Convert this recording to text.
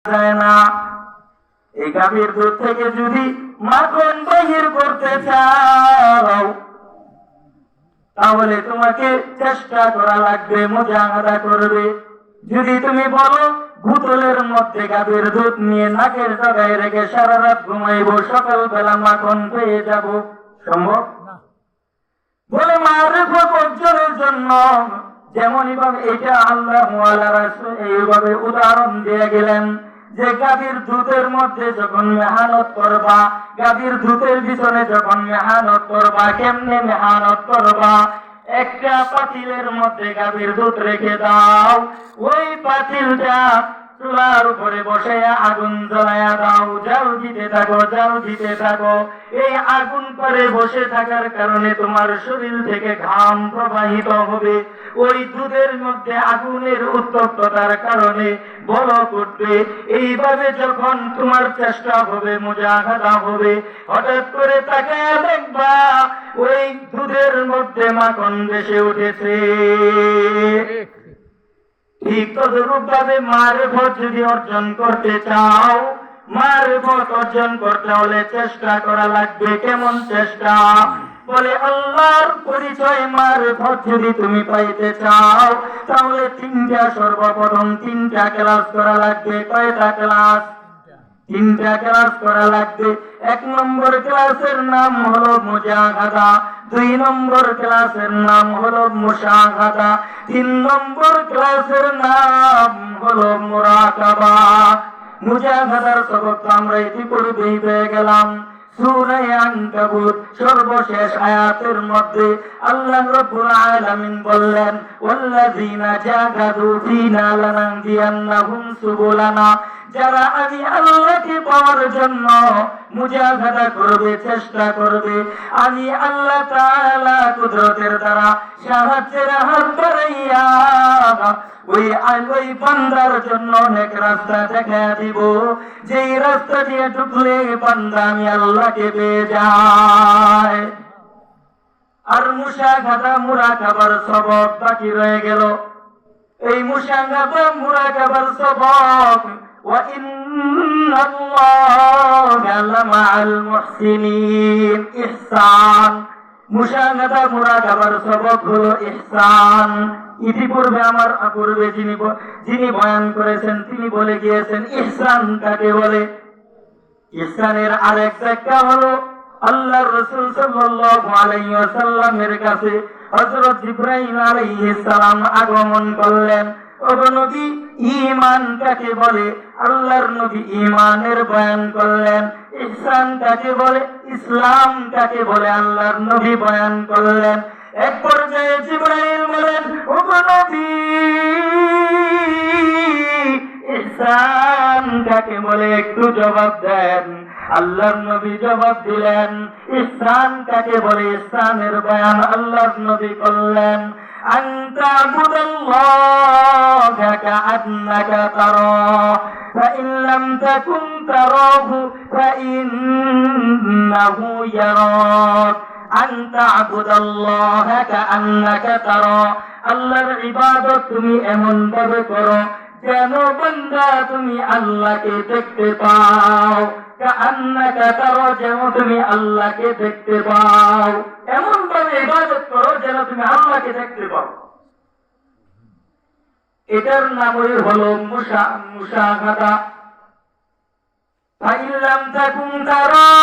যায় না। এই গাভীর দুধ থেকে যদি মাখন বাহির করতে চাও তাহলে তোমাকে চেষ্টা করা লাগবে, মুজাহাদা করবে। যদি তুমি বলো বোতলের মধ্যে গাভীর দুধ নিয়ে নাকের ডগায় রেখে সারা রাত ঘুমাইবো, সকালবেলা মাখন পেয়ে যাব, সম্ভব বলে? মারিফত অর্জনের জন্য যেমনই ভাবে এটা আল্লাহ এইভাবে উদাহরণ দিয়ে গেলেন যে গাভীর দুধের মধ্যে যখন মেহনত করবা, গাভীর দুধের পিছনে যখন মেহনত করবা, কেমনে মেহনত করবা? একটা পাতিলের মধ্যে গাভীর দুধ রেখে দাও, ওই পাতিলটা চুলার উপরে বসে আগুন জ্বলায়া দাও, জাল দিতে থাকো, জাল দিতে থাকো। এই আগুন করে বসে থাকার কারণে তোমার শরীর থেকে ঘাম প্রবাহিত হবে, ওই দুধের মধ্যে আগুনের উত্তপ্ততার কারণে বলক উঠবে। এইভাবে যখন তোমার চেষ্টা হবে, মুজাহাদা হবে, হঠাৎ করে তাকায়া দেখবা ওই দুধের মধ্যে মাখন ভেসে উঠেছে। ঠিক তদরূপ ভাবে মারিফত যদি অর্জন করতে চাও, মারিফত অর্জন করতে হলে চেষ্টা করা লাগবে। কেমন চেষ্টা? বলে আল্লাহর পরিচয় মারিফত যদি তুমি পাইতে চাও তাহলে সর্বপ্রথম তিনটা ক্লাস করা লাগবে। কয়টা ক্লাস? তিনটা ক্লাস করা লাগবে। 1 নম্বর ক্লাসের নাম হলো মুজাহাদা, 2 নম্বর ক্লাসের নাম হলো মুশাহাদা, 3 নম্বর ক্লাসের নাম হলো মুরাকাবা। মুজাহাদার সবক আমরা ইতিপূর্বেই পেয়ে গেলাম সূরা আনকাবুত সর্বশেষ আয়াতের মধ্যে আল্লাহ রাব্বুল আলামিন বললেন, ওয়াল্লাযীনা জাহাদু ফীনা লানাহদিয়ান্নাহুম সুবুলানা। যারা আমি আল্লাহকে পাওয়ার জন্য মুজাহাদা করবে, চেষ্টা করবে, আমি আল্লাহ তাআলা কুদরতের দ্বারা সাহায্যের হাত বাড়াইয়া ওই বান্দার জন্য অনেক রাস্তা দেখা দিব, যেই রাস্তা দিয়ে ঢুকলে বান্দা আমি আল্লাহকে পেয়ে যায়। আর মুশাহাদা মুরাকাবার সবক বাকি রয়ে গেল। এই মুশাহাদা মুরাকাবার সবক ওয়াইন্নাল্লাহা লামাআল মুহসিনিন, ইহসান। মুশাহাদা মুরাকাবার সবক হলো ইহসান। ইতিপূর্বে আমার পূর্বে যিনি বয়ান করেছেন তিনি বলে গিয়েছেন ইহসান কাকে বলে। ইহসানের আরেক ব্যাখ্যা হলো আল্লাহর রাসূল সাল্লাল্লাহু আলাইহি ওয়াসাল্লামের কাছে হযরত জিবরাইল আলাইহিস সালাম আগমন করলেন। ওগো নবী, ঈমান কাকে বলে? আল্লাহর নবী ঈমানের বয়ান করলেন। ইহসান কাকে বলে? ইসলাম কাকে বলে? আল্লাহর নবী বয়ান করলেন। এক পর্যায়ে জিবরাইল বলেন, ওগো নবী, ইহসান কাকে বলে একটু জবাব দেন। আল্লাহর নবী জবাব দিলেন, ইহসান কাকে বলে? ইহসানের বয়ান আল্লাহর নবী করলেন, আনতা আবুদাল্লাহা কাআন্নাকা তারাহু ফাইন লাম তাকুন তারাহু ফাইন্নাহু ইয়ারাক। আনতা আবুদাল্লাহা কাআন্নাকা তারাহু, আল্লাহর ইবাদত তুমি এমন ভাবে করো যেন বান্দা তুমি আল্লাহকে দেখতে পাও। কাআন্নাকা তারাহু, যেন তুমি আল্লাহকে দেখতে পাও, এমন ভাবে ইবাদত করো যেন তুমি আল্লাহকে দেখতে পাও। এটার নামই হলো মুশাহাদা। ফাইন লাম তাকুন তারাহু